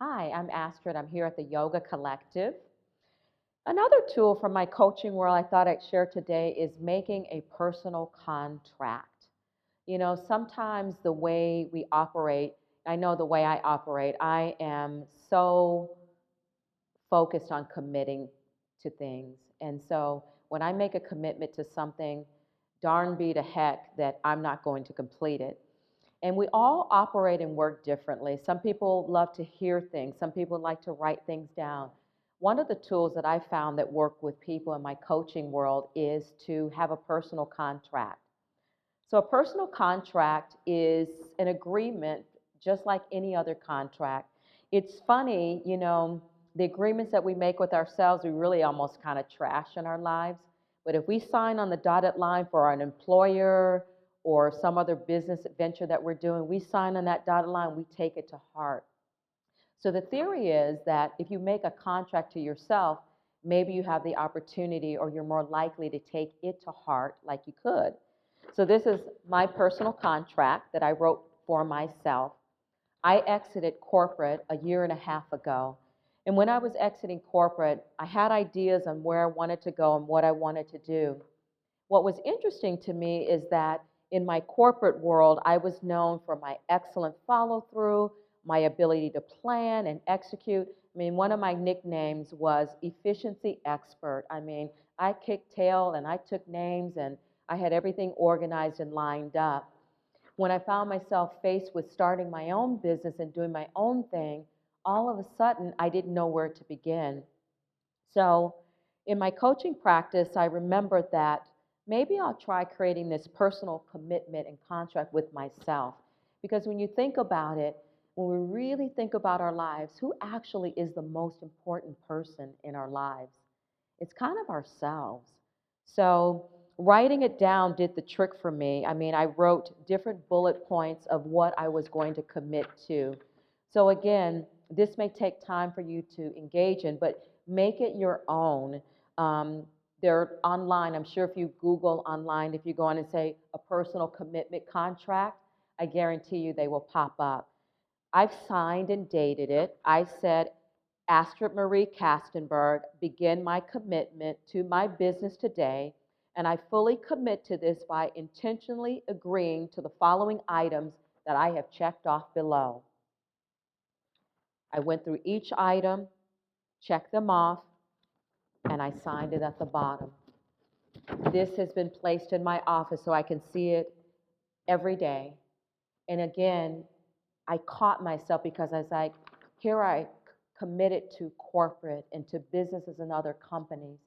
Hi, I'm Astrid. I'm here at the Yoga Collective. Another tool from my coaching world I thought I'd share today is making a personal contract. Sometimes the way we operate, I know the way I operate, I am so focused on committing to things. And so when I make a commitment to something, darn be to heck that I'm not going to complete it. And we all operate and work differently. Some people love to hear things. Some people like to write things down. One of the tools that I found that work with people in my coaching world is to have a personal contract. So a personal contract is an agreement just like any other contract. It's funny, the agreements that we make with ourselves, we really almost kind of trash in our lives. But if we sign on the dotted line for an employer or some other business venture that we're doing, we sign on that dotted line, we take it to heart. So the theory is that if you make a contract to yourself, maybe you have the opportunity or you're more likely to take it to heart like you could. So this is my personal contract that I wrote for myself. I exited corporate a year and a half ago. And when I was exiting corporate, I had ideas on where I wanted to go and what I wanted to do. What was interesting to me is that in my corporate world, I was known for my excellent follow through, my ability to plan and execute. I mean, one of my nicknames was efficiency expert. I mean, I kicked tail and I took names and I had everything organized and lined up. When I found myself faced with starting my own business and doing my own thing, all of a sudden I didn't know where to begin. So in my coaching practice, I remembered that maybe I'll try creating this personal commitment and contract with myself. Because when you think about it, when we really think about our lives, who actually is the most important person in our lives? It's kind of ourselves. So writing it down did the trick for me. I mean, I wrote different bullet points of what I was going to commit to. So again, this may take time for you to engage in, but make it your own. They're online. I'm sure if you Google online, if you go on and say a personal commitment contract, I guarantee you they will pop up. I've signed and dated it. I said, Astrid Marie Kastenberg, begin my commitment to my business today, and I fully commit to this by intentionally agreeing to the following items that I have checked off below. I went through each item, checked them off, and I signed it at the bottom. This has been placed in my office so I can see it every day. And again, I caught myself because I was like, here I committed to corporate and to businesses and other companies.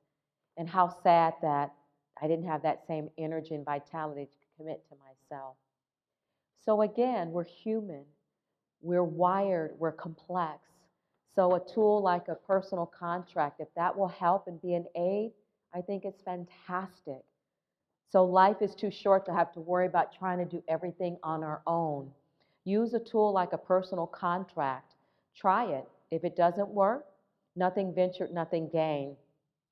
And how sad that I didn't have that same energy and vitality to commit to myself. So again, we're human. We're wired. We're complex. So a tool like a personal contract, if that will help and be an aid, I think it's fantastic. So life is too short to have to worry about trying to do everything on our own. Use a tool like a personal contract. Try it. If it doesn't work, nothing ventured, nothing gained.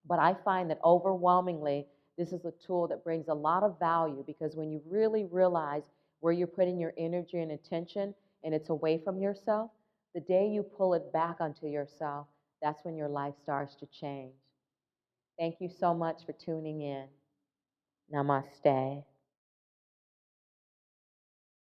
But I find that overwhelmingly, this is a tool that brings a lot of value because when you really realize where you're putting your energy and attention and it's away from yourself, the day you pull it back onto yourself, that's when your life starts to change. Thank you so much for tuning in. Namaste.